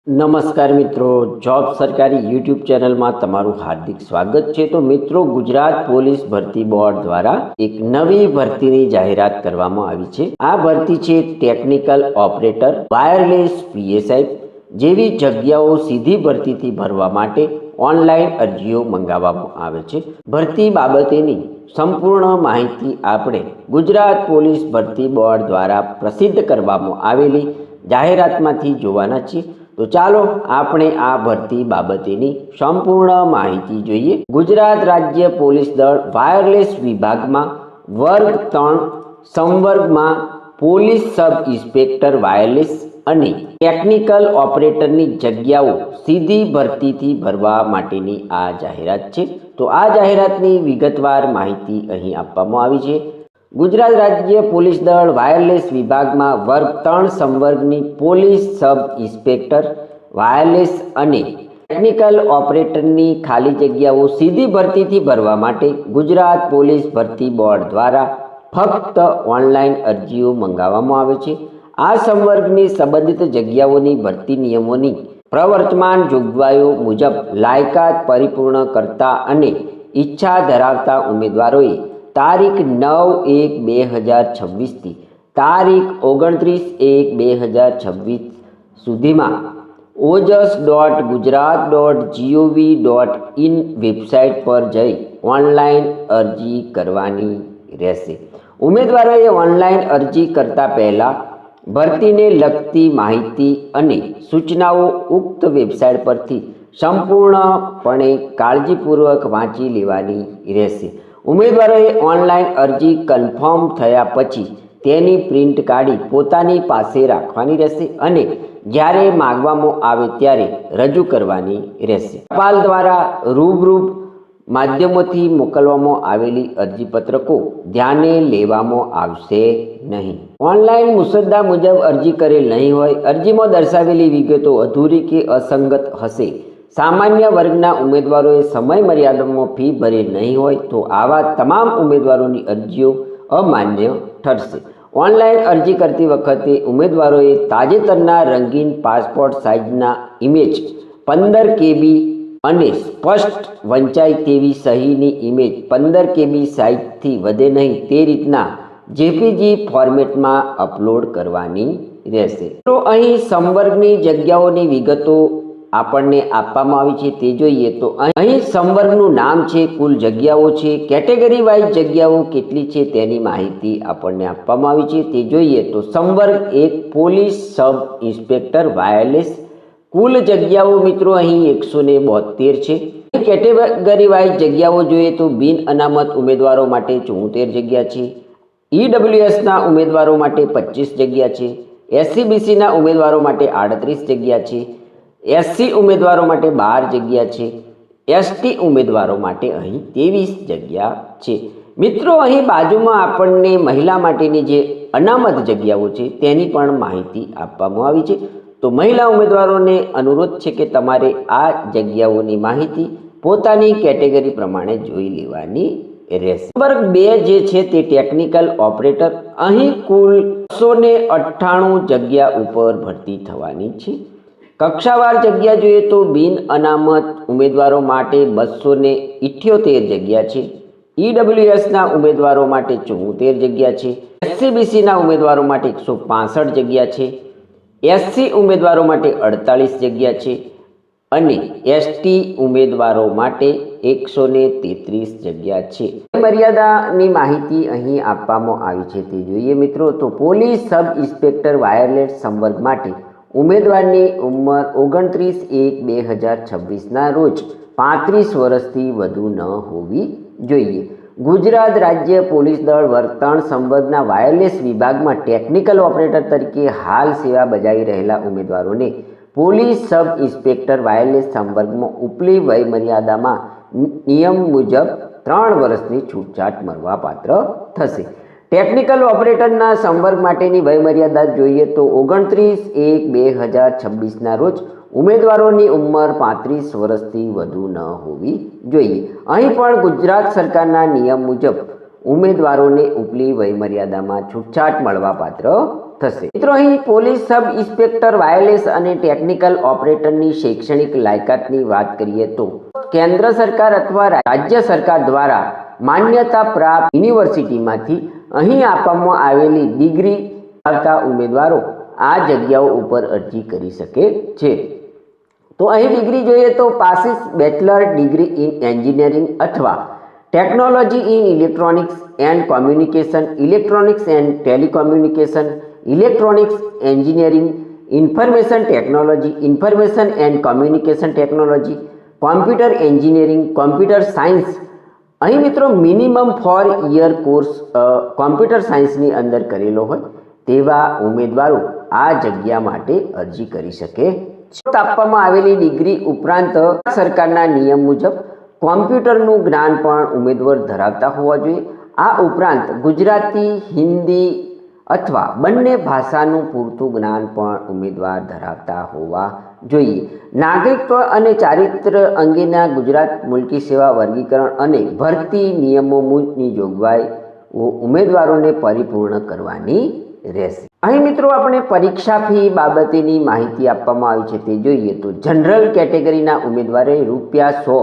નમસ્કાર મિત્રો, જોબ સરકારી યુટ્યુબ ચેનલમાં તમારું હાર્દિક સ્વાગત છે। તો મિત્રો, ગુજરાત પોલીસ ભરતી બોર્ડ દ્વારા એક નવી ભરતીની જાહેરાત કરવામાં આવી છે। આ ભરતી છે ટેકનિકલ ઓપરેટર, વાયરલેસ પીએસઆઈ જેવી જગ્યાઓ સીધી ભરતીથી ભરવા માટે ઓનલાઈન અરજીઓ મંગાવવામાં આવે છે। ભરતી બાબતેની સંપૂર્ણ માહિતી આપણે ગુજરાત પોલીસ ભરતી બોર્ડ દ્વારા પ્રસિદ્ધ કરવામાં આવેલી જાહેરાતમાંથી જોવાના છીએ। તો ચાલો આપણે આ ભરતી બાબતેની સંપૂર્ણ માહિતી જોઈએ। ગુજરાત રાજ્ય પોલીસ દળ વાયરલેસ વિભાગમાં વર્ગ 3 સંવર્ગમાં પોલીસ સબ ઇન્સ્પેક્ટર વાયરલેસ અને ટેકનિકલ ઓપરેટરની જગ્યાઓ સીધી ભરતીથી ભરવા માટેની આ જાહેરાત છે। તો આ જાહેરાતની વિગતવાર માહિતી અહીં આપવામાં આવી છે। ગુજરાત રાજ્ય પોલીસ દળ વાયરલેસ વિભાગમાં વર્ગ 3 સંવર્ગની પોલીસ સબ ઇન્સ્પેક્ટર વાયરલેસ અને ટેકનિકલ ઓપરેટરની ખાલી જગ્યાઓ સીધી ભરતીથી ભરવા માટે ગુજરાત પોલીસ ભરતી બોર્ડ દ્વારા ફક્ત ઓનલાઈન અરજીઓ મંગાવવામાં આવે છે। આ સંવર્ગની સંબંધિત જગ્યાઓની ભરતી નિયમોની પ્રવર્તમાન જોગવાઈઓ મુજબ લાયકાત પરિપૂર્ણ કરતા અને ઈચ્છા ધરાવતા ઉમેદવારોએ તારીખ 9/1/2026 થી તારીખ 29/1/2026 સુધીમાં ojas.gujarat.gov.in વેબસાઇટ પર જઈ ઓનલાઈન અરજી કરવાની રહેશે। ઉમેદવારોએ ઓનલાઈન અરજી કરતા પહેલા ભરતીને લગતી માહિતી અને સૂચનાઓ ઉક્ત વેબસાઇટ પરથી સંપૂર્ણપણે કાળજીપૂર્વક વાંચી લેવાની રહેશે। ઉમેદવારોએ ઓનલાઈન અરજી કન્ફર્મ થયા પછી તેની પ્રિન્ટ કાઢી પોતાની પાસે રાખવાની રહેશે અને જ્યારે માંગવામાં આવે ત્યારે રજૂ કરવાની રહેશે। ટપાલ દ્વારા રૂબરૂ માધ્યમોથી મોકલવામાં આવેલી અરજીપત્રકો ધ્યાને લેવામાં આવશે નહીં। ઓનલાઈન મુસદ્દા મુજબ અરજી કરેલ નહીં હોય, અરજીમાં દર્શાવેલી વિગતો અધૂરી કે અસંગત હશે, સામાન્ય વર્ગના ઉમેદવારોએ સમય મર્યાદામાં ફી ભરેલ નહીં હોય તો આવા તમામ ઉમેદવારોની અરજીઓ અમાન્ય ઠરશે। ઓનલાઈન અરજી કરતી વખતે ઉમેદવારોએ તાજેતરના રંગીન પાસપોર્ટ સાઇઝના ઇમેજ 15 KB અને સ્પષ્ટ વંચાય તેવી સહીની ઇમેજ 15 KB સાઇઝથી વધે નહીં તે રીતના જેપીજી ફોર્મેટમાં અપલોડ કરવાની રહેશે। તો અહીં સંવર્ગની જગ્યાઓની વિગતો આપણને આપવામાં આવી છે તે જોઈએ તો અહીં સંવર્ગનું નામ છે, કુલ જગ્યાઓ છે, કેટેગરી વાઇઝ જગ્યાઓ કેટલી છે તેની માહિતી આપણને આપવામાં આવી છે તે જોઈએ તો સંવર્ગ 1 પોલીસ સબ ઇન્સ્પેક્ટર વાયરલેસ કુલ જગ્યાઓ મિત્રો અહીં 172 છે। કેટેગરી વાઇઝ જગ્યાઓ જોઈએ તો બિન અનામત ઉમેદવારો માટે 74 જગ્યા છે, ઈડબ્લ્યુએસના ઉમેદવારો માટે 25 જગ્યા છે, એસસીબીસીના ઉમેદવારો માટે 38 જગ્યા છે, એસસી ઉમેદવારો માટે 12 જગ્યા છે, એસટી ઉમેદવારો માટે અહીં 23 જગ્યા છે। મિત્રો, અહીં બાજુમાં આપણને મહિલા માટેની જે અનામત જગ્યાઓ છે તેની પણ માહિતી આપવામાં આવી છે। તો મહિલા ઉમેદવારોને અનુરોધ છે કે તમારે આ જગ્યાઓની માહિતી પોતાની કેટેગરી પ્રમાણે જોઈ લેવાની રહેશે। વર્ગ 2 જે છે તે ટેકનિકલ ઓપરેટર, અહીં કુલ 198 જગ્યા ઉપર ભરતી થવાની છે। કક્ષાવાર જગ્યા જોઈએ તો બિન અનામત ઉમેદવારો માટે 278 જગ્યા છે, ઈડબ્લ્યુએસના ઉમેદવારો માટે 74 જગ્યા છે, એસસીબીસીના ઉમેદવારો માટે 165 જગ્યા છે, એસસી ઉમેદવારો માટે 48 જગ્યા છે અને એસટી ઉમેદવારો માટે 133 જગ્યા છે। મર્યાદાની માહિતી અહીં આપવામાં આવી છે તે જોઈએ મિત્રો તો પોલીસ સબ ઇન્સ્પેક્ટર વાયરલેસ સંવર્ગ માટે ઉમેદવારની ઉંમર 29/1/2026ના રોજ 35 વર્ષથી વધુ ન હોવી જોઈએ। ગુજરાત રાજ્ય પોલીસ દળ વર્ગ 3 સંવર્ગના વાયરલેસ વિભાગમાં ટેકનિકલ ઓપરેટર તરીકે હાલ સેવા બજાવી રહેલા ઉમેદવારોને પોલીસ સબ ઇન્સ્પેક્ટર વાયરલેસ સંવર્ગમાં ઉપલી વય મર્યાદામાં નિયમ મુજબ 3 વર્ષની છૂટછાટ મળવાપાત્ર થશે। ટેકનિકલ ઓપરેટરના સંવર્ગ માટેની વયમર્યાદા જોઈએ તો 29/1/2026ના રોજ ઉમેદવારોની ઉંમર 35 વર્ષથી વધુ ન હોવી જોઈએ। અહીં પણ ગુજરાત સરકારના નિયમ મુજબ ઉમેદવારોને ઉપલી વયમર્યાદામાં છૂટછાટ મળવાપાત્ર થશે। મિત્રો અહીં પોલીસ સબ ઇન્સ્પેક્ટર વાયરલેસ અને ટેકનિકલ ઓપરેટરની શૈક્ષણિક લાયકાતની વાત કરીએ તો કેન્દ્ર સરકાર અથવા રાજ્ય સરકાર દ્વારા માન્યતા પ્રાપ્ત યુનિવર્સિટીમાંથી અહીં આપવામાં આવેલી ડિગ્રી ધરાવતા ઉમેદવારો આ જગ્યાઓ ઉપર અરજી કરી શકે છે। તો અહીં ડિગ્રી જોઈએ તો possess bachelor degree in engineering અથવા technology in electronics and communication, electronics and telecommunication, electronics engineering, information technology, information and communication technology, computer engineering, computer science. અહીં મિત્રો મિનિમમ 4 યર કોર્સ કોમ્પ્યુટર સાયન્સની અંદર કરેલો હોય તેવા ઉમેદવારો આ જગ્યા માટે અરજી કરી શકે છે। આપવામાં આવેલી ડિગ્રી ઉપરાંત સરકારના નિયમ મુજબ કોમ્પ્યુટરનું જ્ઞાન પણ ઉમેદવાર ધરાવતા હોવા જોઈએ। આ ઉપરાંત ગુજરાતી, હિન્દી અથવા બંને ભાષાનું પૂરતું જ્ઞાન પણ ઉમેદવાર ધરાવતા હોવા જોઈએ। નાગરિકત્વ અને ચારિત્ર અંગેના ગુજરાત મુલકી સેવા વર્ગીકરણ અને ભરતી નિયમો મુજબની જોગવાઈ ઉમેદવારોને પરિપૂર્ણ કરવાની રહેશે। અહીં મિત્રો આપણે પરીક્ષા ફી બાબતેની માહિતી આપવામાં આવી છે તે જોઈએ તો જનરલ કેટેગરીના ઉમેદવારે ₹100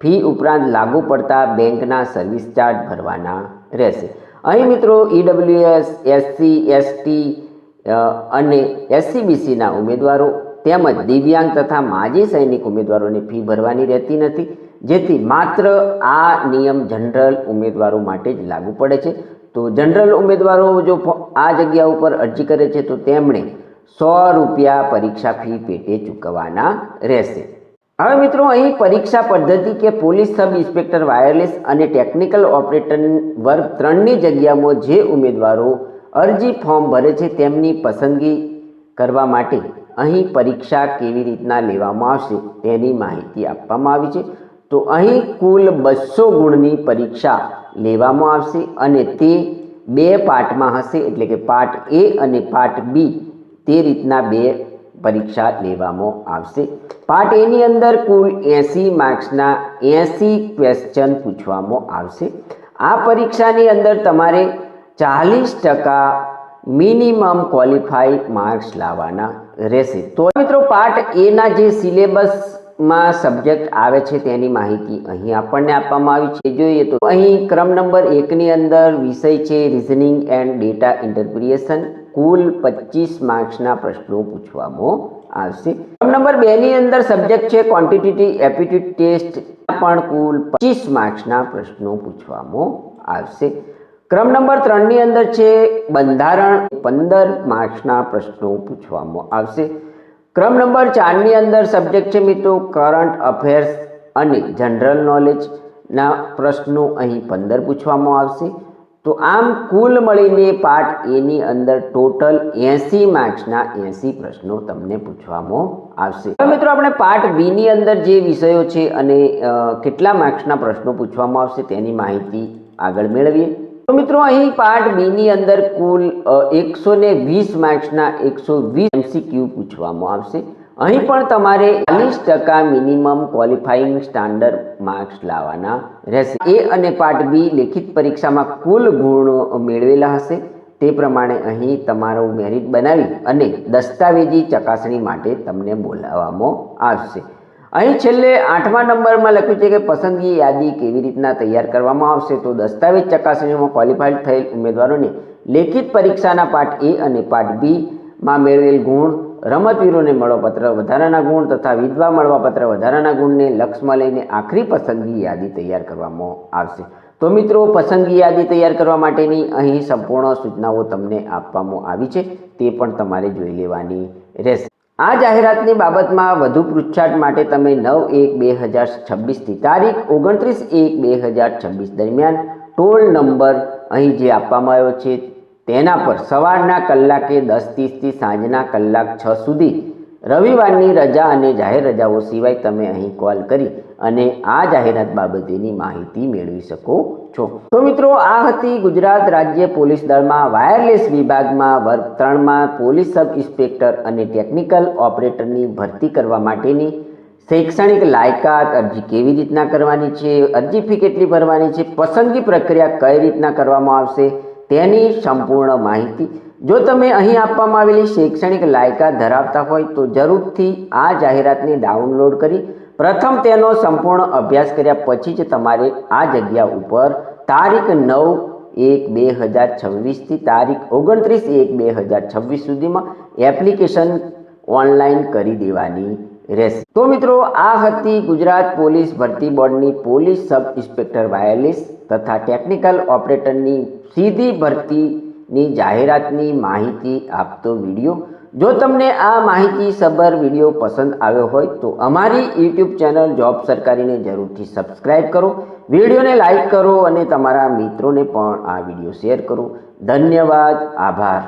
ફી ઉપરાંત લાગુ પડતા બેંકના સર્વિસ ચાર્જ ભરવાના રહેશે। અહીં મિત્રો EWS, SC, ST અને SCBCના ઉમેદવારો તેમજ દિવ્યાંગ તથા માજી સૈનિક ઉમેદવારોને ફી ભરવાની રહેતી નથી, જેથી માત્ર આ નિયમ જનરલ ઉમેદવારો માટે જ લાગુ પડે છે। તો જનરલ ઉમેદવારો જો આ જગ્યા ઉપર અરજી કરે છે તો તેમણે ₹100 પરીક્ષા ફી પેટે ચૂકવવાના રહેશે। હવે મિત્રો અહીં પરીક્ષા પદ્ધતિ કે પોલીસ સબ ઇન્સ્પેક્ટર વાયરલેસ અને ટેકનિકલ ઓપરેટર વર્ગ 3ની જગ્યામાં જે ઉમેદવારો અરજી ફોર્મ ભરે છે તેમની પસંદગી કરવા માટે અહીં પરીક્ષા કેવી રીતના લેવામાં આવશે તેની માહિતી આપવામાં આવી છે। તો અહીં કુલ 200 ગુણની પરીક્ષા લેવામાં આવશે અને તે 2 પાર્ટમાં હશે, એટલે કે પાર્ટ A અને પાર્ટ B તે રીતના 2 પરીક્ષા લેવામાં આવશે। પાર્ટ A ની અંદર કુલ 80 માર્ક્સના 80 ક્વેશ્ચન પૂછવામાં આવશે। આ પરીક્ષાની અંદર તમારે 40% મિનિમમ ક્વોલિફાઈડ માર્ક્સ લાવવાના રહેશે। તો મિત્રો પાર્ટ A ના જે સિલેબસમાં સબ્જેક્ટ આવે છે તેની માહિતી અહીં આપણને આપવામાં આવી છે। જોઈએ તો અહીં ક્રમ નંબર 1ની અંદર વિષય છે રિઝનિંગ એન્ડ ડેટા ઇન્ટરપ્રિટેશન, કુલ 25 માર્ક્સના પ્રશ્નો પૂછવામાં આવશે। ક્રમ નંબર 2ની અંદર સબ્જેક્ટ છે ક્વોન્ટિટેટિવ એપ્ટિટ્યૂડ ટેસ્ટ, પણ કુલ 25 માર્ક્સના પ્રશ્નો પૂછવામાં આવશે। ક્રમ નંબર 3ની અંદર છે બંધારણ, 15 માર્ક્સના પ્રશ્નો પૂછવામાં આવશે। ક્રમ નંબર 4ની અંદર સબ્જેક્ટ છે મિત્રો કરંટ અફેર્સ અને જનરલ નોલેજના પ્રશ્નો અહીં 15 પૂછવામાં આવશે। તો આમ કુલ મળીને પાર્ટ A ની અંદર ટોટલ 80 માર્ક્સના 80 પ્રશ્નો તમને પૂછવામાં આવશે। હવે મિત્રો આપણે પાર્ટ B ની અંદર જે વિષયો છે અને કેટલા માર્ક્સના પ્રશ્નો પૂછવામાં આવશે તેની માહિતી આગળ મેળવીએ। તો મિત્રો અહીં પાર્ટ B ની અંદર કુલ 120 માર્ક્સના 120 MCQ પૂછવામાં આવશે। અહીં પણ તમારે 40% મિનિમમ ક્વોલિફાઈંગ સ્ટાન્ડર્ડ માર્ક્સ લાવવાના રહેશે। A અને પાર્ટ B લેખિત પરીક્ષામાં કુલ ગુણ મેળવેલા હશે તે પ્રમાણે અહીં તમારું મેરિટ બનાવી અને દસ્તાવેજી ચકાસણી માટે તમને બોલાવવામાં આવશે। અહીં છેલ્લે 8મા નંબરમાં લખ્યું છે કે પસંદગી યાદી કેવી રીતના તૈયાર કરવામાં આવશે। તો દસ્તાવેજ ચકાસણીમાં ક્વોલિફાઈડ થયેલ ઉમેદવારોને લેખિત પરીક્ષાના પાર્ટ A અને પાર્ટ B માં મેળવેલ ગુણ, રમતવીરોને મળવાપત્ર વધારાના ગુણ તથા વિધવા મળવાપત્ર વધારાના ગુણને લક્ષમાં લઈને આખરી પસંદગી યાદી તૈયાર કરવામાં આવશે। તો મિત્રો પસંદગી યાદી તૈયાર કરવા માટેની અહીં સંપૂર્ણ સૂચનાઓ તમને આપવામાં આવી છે, તે પણ તમારે જોઈ લેવાની રહેશે। આ જાહેરાતની બાબતમાં વધુ પૂછતાછ માટે તમે 9/1/2026 થી તારીખ 29/1/2026 દરમિયાન ટોલ નંબર અહીં જે આપવામાં આવ્યો છે તેના પર સવારના કલાકે 10:30 થી સાંજના કલાક 6 સુધી રવિવારની રજા અને જાહેર રજાઓ સિવાય તમે અહીં કોલ કરી અને આ જાહેરાત બાબતેની માહિતી મેળવી શકો છો। તો મિત્રો આ હતી ગુજરાત રાજ્ય પોલીસ દળમાં વાયરલેસ વિભાગમાં વર્ગ 3માં પોલીસ સબ ઇન્સ્પેક્ટર અને ટેકનિકલ ઓપરેટરની ભરતી કરવા માટેની શૈક્ષણિક લાયકાત, અરજી કેવી રીતના કરવાની છે, અરજી ફી કેટલી ભરવાની છે, પસંદગી પ્રક્રિયા કઈ રીતના કરવામાં આવશે તેની સંપૂર્ણ માહિતી જો તમે અહીં આપવામાં આવેલી શૈક્ષણિક લાયકાત ધરાવતા હોય તો જરૂરથી આ જાહેરાતને ડાઉનલોડ કરી પ્રથમ તેનો સંપૂર્ણ અભ્યાસ કર્યા પછી જ તમારે આ જગ્યા ઉપર તારીખ 9/1/2026 થી તારીખ 29/1/2026 સુધીમાં એપ્લિકેશન ઓનલાઈન કરી દેવાની રહેશે। તો મિત્રો, આ હતી ગુજરાત પોલીસ ભરતી બોર્ડની પોલીસ સબ ઇન્સ્પેક્ટર વાયરલેસ તથા ટેકનિકલ ઓપરેટરની સીધી ભરતીની જાહેરાતની માહિતી આપતો વિડીયો। જો તમને આ માહિતી સભર વિડીયો પસંદ આવ્યો હોય તો અમારી યુટ્યુબ ચેનલ જોબ સરકારીને જરૂરથી સબસ્ક્રાઈબ કરો, વિડીયોને લાઈક કરો અને તમારા મિત્રોને પણ આ વિડીયો શેર કરો। ધન્યવાદ, આભાર।